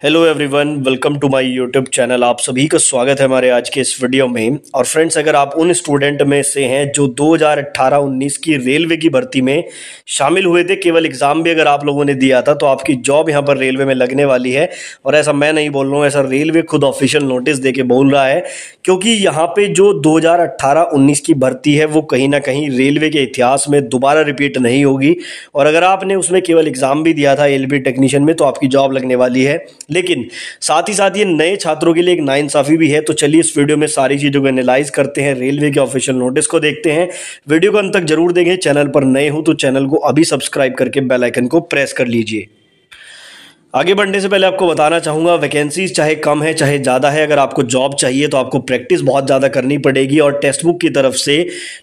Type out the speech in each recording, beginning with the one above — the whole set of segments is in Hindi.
Hello everyone, welcome to my YouTube channel. आप सभी का स्वागत है हमारे आज के इस वीडियो में। और फ्रेंड्स, अगर आप उन स्टूडेंट में से हैं जो 2018-19 की रेलवे की भर्ती में शामिल हुए थे, केवल एग्ज़ाम भी अगर आप लोगों ने दिया था तो आपकी जॉब यहां पर रेलवे में लगने वाली है। और ऐसा मैं नहीं बोल रहा हूँ, ऐसा रेलवे खुद ऑफिशियल नोटिस दे के बोल रहा है, क्योंकि यहाँ पे जो 2018-19 की भर्ती है वो कहीं ना कहीं रेलवे के इतिहास में दोबारा रिपीट नहीं होगी। और अगर आपने उसमें केवल एग्ज़ाम भी दिया था एलपी टेक्नीशियन में, तो आपकी जॉब लगने वाली है। लेकिन साथ ही साथ ये नए छात्रों के लिए एक नाइंसाफी भी है। तो चलिए इस वीडियो में सारी चीज़ों को एनालाइज करते हैं, रेलवे के ऑफिशियल नोटिस को देखते हैं। वीडियो को अंत तक जरूर देखें। चैनल पर नए हो तो चैनल को अभी सब्सक्राइब करके बेल आइकन को प्रेस कर लीजिए। आगे बढ़ने से पहले आपको बताना चाहूँगा, वैकेंसीज चाहे कम है चाहे ज़्यादा है, अगर आपको जॉब चाहिए तो आपको प्रैक्टिस बहुत ज़्यादा करनी पड़ेगी। और टेक्स्ट बुक की तरफ से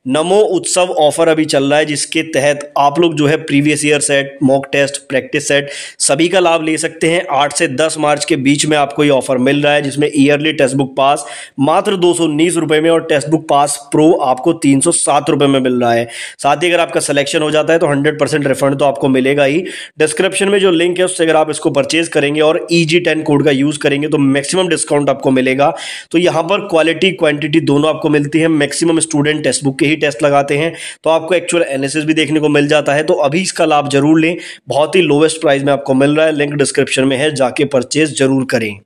नमो उत्सव ऑफर अभी चल रहा है, जिसके तहत आप लोग जो है previous year set, mock test, practice set सभी का लाभ ले सकते हैं। 8 से 10 मार्च के बीच में आपको ये ऑफर मिल रहा है, जिसमें ईयरली टेक्स्ट बुक पास मात्र 219 रुपये में और टेक्स्ट बुक पास प्रो आपको 307 रुपये में मिल रहा है। साथ ही अगर आपका सिलेक्शन हो जाता है तो 100% रिफंड तो आपको मिलेगा ही। डिस्क्रिप्शन में जो लिंक है उससे अगर आप इसको परचेज करेंगे और EG10 कोड का यूज करेंगे तो मैक्सिमम डिस्काउंट आपको मिलेगा। तो यहां पर क्वालिटी क्वांटिटी दोनों आपको मिलती है। मैक्सिमम स्टूडेंट टेक्स्ट बुक के ही टेस्ट लगाते हैं, तो आपको एक्चुअल एनालिसिस भी देखने को मिल जाता है। तो अभी इसका लाभ जरूर लें, बहुत ही लोवेस्ट प्राइस में आपको मिल रहा है। लिंक डिस्क्रिप्शन में है, जाके परचेज जरूर करें।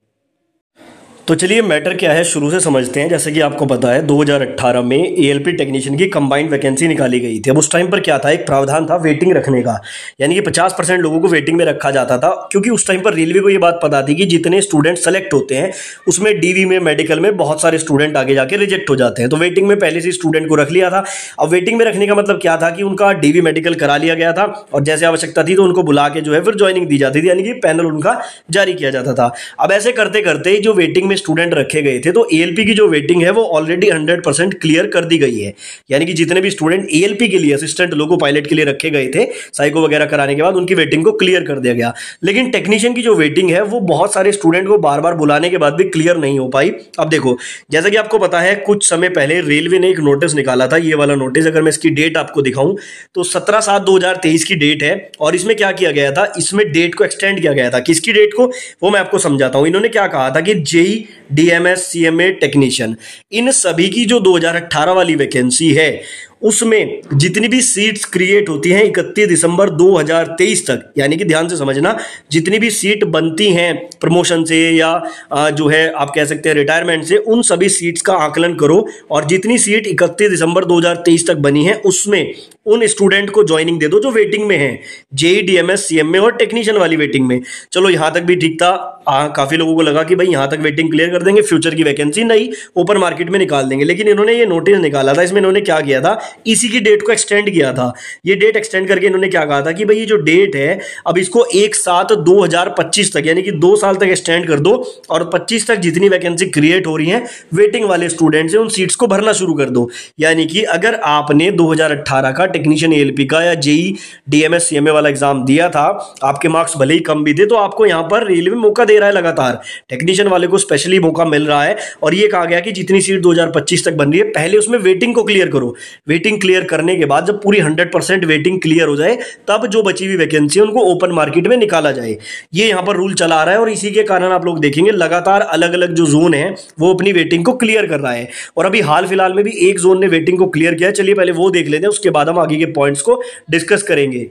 तो चलिए मैटर क्या है शुरू से समझते हैं। जैसे कि आपको पता है 2018 में एएलपी टेक्नीशियन की कंबाइंड वैकेंसी निकाली गई थी। अब उस टाइम पर क्या था, एक प्रावधान था वेटिंग रखने का, यानी कि 50% लोगों को वेटिंग में रखा जाता था, क्योंकि उस टाइम पर रेलवे को ये बात पता थी कि जितने स्टूडेंट सेलेक्ट होते हैं उसमें डीवी में, मेडिकल में बहुत सारे स्टूडेंट आगे जाके रिजेक्ट हो जाते हैं। तो वेटिंग में पहले से स्टूडेंट को रख लिया था। अब वेटिंग में रखने का मतलब क्या था कि उनका डीवी मेडिकल करा लिया गया था और जैसे आवश्यकता थी तो उनको बुला के जो है फिर ज्वाइनिंग दी जाती थी, यानी कि पैनल उनका जारी किया जाता था। अब ऐसे करते करते जो वेटिंग में स्टूडेंट रखे गए थे, तो एएलपी की जो वेटिंग है वो ऑलरेडी 100% क्लियर कर दी गई है। यानी कि जितने भी स्टूडेंट एएलपी के लिए, असिस्टेंट लोको पायलट के लिए रखे गए थे, साइको वगैरह कराने के बाद उनकी वेटिंग को क्लियर कर दिया गया। लेकिन टेक्नीशियन की जो वेटिंग है वो बहुत सारे स्टूडेंट को बार बार बुलाने के बाद भी क्लियर नहीं हो पाई। अब देखो, जैसा कि आपको पता है कुछ समय पहले रेलवे ने एक नोटिस निकाला था, ये वाला नोटिस। अगर मैं इसकी डेट आपको दिखाऊं तो 17/7/2023 की डेट है। और इसमें क्या किया गया था, इसमें डेट को एक्सटेंड किया गया था। किसकी डेट को, वो मैं आपको समझाता हूं। इन्होंने क्या कहा था कि जेई, डीएमएस, सीएमए टेक्नीशियन, इन सभी की जो 2018 वाली वैकेंसी है उसमें जितनी भी सीट्स क्रिएट होती हैं 31 दिसंबर 2023 तक, यानी कि ध्यान से समझना, जितनी भी सीट बनती हैं प्रमोशन से या जो है आप कह सकते हैं रिटायरमेंट से, उन सभी सीट्स का आकलन करो और जितनी सीट 31 दिसंबर 2023 तक बनी है उसमें उन स्टूडेंट को ज्वाइनिंग दे दो जो वेटिंग में है, जेई, डीएमएस, सीएमए और टेक्नीशियन वाली वेटिंग में। चलो यहां तक भी ठीक था। काफी लोगों को लगा कि भाई यहां तक वेटिंग क्लियर कर देंगे, फ्यूचर की वैकेंसी नहीं ओपन मार्केट में निकाल देंगे। लेकिन इन्होंने ये नोटिस निकाला था, इसमें इन्होंने क्या किया था, इसी की डेट को एक्सटेंड किया था। ये डेट एक्सटेंड करके इन्होंने क्या कहा था कि भाई ये जो डेट है अब इसको 1/7/2025 तक, यानी कि 2 साल तक एक्सटेंड कर दो और 25 तक जितनी वैकेंसी क्रिएट हो रही है वेटिंग वाले स्टूडेंट से उन सीट्स को भरना शुरू कर दो। यानी कि अगर आपने 2018 का टेक्नीशियन एएलपी का या जेई, डीएमएस, सीएमए वाला एग्जाम दिया था, आपके मार्क्स भले ही कम भी थे, तो आपको यहां पर रेलवे मौका दे रहा है, लगातार टेक्नीशियन वाले को स्पेशली मौका मिल रहा है। और ये कहा गया कि जितनी सीट 2025 तक बन रही है पहले उसमें वेटिंग को क्लियर करो। वेटिंग क्लियर करने के बाद जब पूरी 100% वेटिंग क्लियर हो जाए तब जो बची हुई वैकेंसी है उनको ओपन मार्केट में निकाला जाए। ये यहां पर रूल चला आ रहा है और इसी के कारण आप लोग देखेंगे लगातार अलग अलग जो जोन है वो अपनी वेटिंग को क्लियर कर रहा है। और अभी हाल फिलहाल में भी एक जोन ने वेटिंग को क्लियर किया है। चलिए पहले वो देख लेते हैं, उसके बाद हम आगे के पॉइंट्स को डिस्कस करेंगे।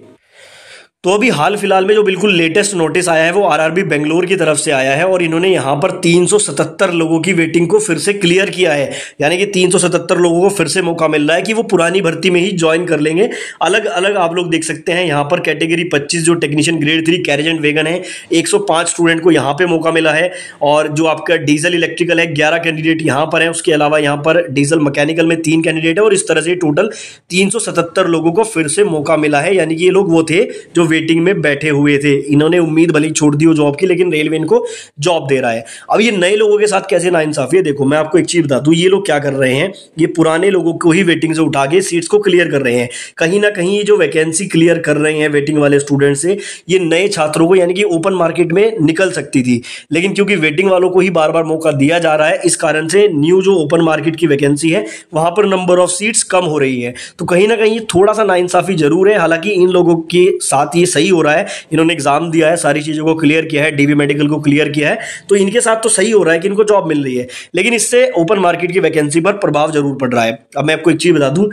तो अभी हाल फिलहाल में जो बिल्कुल लेटेस्ट नोटिस आया है वो आरआरबी बेंगलोर की तरफ से आया है और इन्होंने यहां पर 377 लोगों की वेटिंग को फिर से क्लियर किया है। यानी कि 377 लोगों को फिर से मौका मिल रहा है कि वो पुरानी भर्ती में ही ज्वाइन कर लेंगे। अलग अलग आप लोग देख सकते हैं यहां पर कैटेगरी 25 जो technician grade 3 carriage and wagon है, 105 स्टूडेंट को यहां पर मौका मिला है। और जो आपका डीजल इलेक्ट्रिकल है 11 कैंडिडेट यहां पर है। उसके अलावा यहां पर डीजल मैकेनिकल में 3 कैंडिडेट है और इस तरह से टोटल 377 लोगों को फिर से मौका मिला है। यानी कि ये लोग वो थे जो वेटिंग में बैठे हुए थे। इन्होंने उम्मीद भले छोड़ दी हो जॉब की, लेकिन रेलवे इनको जॉब दे रहा है। अब ये नए लोगों के साथ कैसे नाइंसाफी है, देखो मैं आपको एक चीज बता दूं, ये लोग क्या कर रहे हैं, ये पुराने लोगों को ही वेटिंग से उठा के सीट्स को क्लियर कर रहे हैं। कहीं ना कहीं ये जो वैकेंसी क्लियर कर रहे हैं वेटिंग वाले स्टूडेंट से, ये नए छात्रों को यानी कि ओपन मार्केट में निकल सकती थी, लेकिन क्योंकि वेटिंग वालों को ही बार बार मौका दिया जा रहा है, इस कारण से न्यू जो ओपन मार्केट की वैकेंसी है वहां पर नंबर ऑफ सीट्स कम हो रही है। तो कहीं ना कहीं थोड़ा सा नाइंसाफी जरूर है। हालांकि इन लोगों के साथ ये सही हो रहा है, इन्होंने एग्जाम दिया है, सारी चीज़ों को क्लियर किया है, डीवी मेडिकल को क्लियर किया है, तो इनके साथ तो सही हो रहा है कि इनको जॉब मिल रही है, लेकिन इससे ओपन मार्केट की वैकेंसी पर प्रभाव जरूर पड़ रहा है। अब मैं आपको एक चीज़ बता दूं,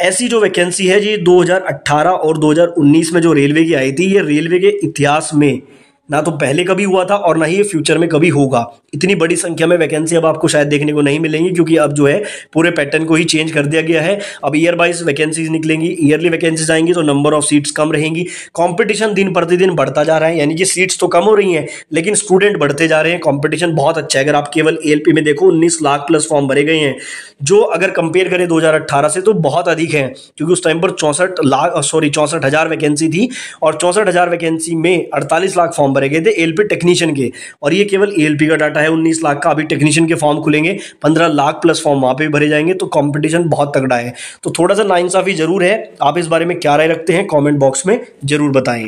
ऐसी जो वैकेंसी है जी 2018 और 2019 में जो रेलवे की आई थी, ये रेलवे के इतिहास में ना तो पहले कभी हुआ था और ना ही ये फ्यूचर में कभी होगा। इतनी बड़ी संख्या में वैकेंसी अब आपको शायद देखने को नहीं मिलेंगी, क्योंकि अब जो है पूरे पैटर्न को ही चेंज कर दिया गया है। अब ईयर वाइज वैकेंसीज निकलेंगी, ईयरली वैकेंसीज आएंगी तो नंबर ऑफ सीट्स कम रहेंगी। कंपटीशन दिन प्रतिदिन बढ़ता जा रहा है, यानी कि सीट्स तो कम हो रही हैं लेकिन स्टूडेंट बढ़ते जा रहे हैं, कंपटीशन बहुत अच्छा है। अगर आप केवल एएलपी में देखो 19 लाख प्लस फॉर्म भरे गए हैं, जो अगर कंपेयर करें 2018 से तो बहुत अधिक है, क्योंकि उस टाइम पर 64,000 वैकेंसी थी और 64,000 वैकेंसी में 48 लाख फॉर्म भरे गए थे एएलपी टेक्नीशियन के, और ये केवल एएलपी का डाटा है। 19 लाख का अभी टेक्नीशियन के फॉर्म खुलेंगे, 15 लाख प्लस फॉर्म वहां पे भी भरे जाएंगे, तो कंपटीशन बहुत तगड़ा है। तो थोड़ा सा नाइंसाफी जरूर है। आप इस बारे में क्या राय रखते हैं कमेंट बॉक्स में जरूर बताएं।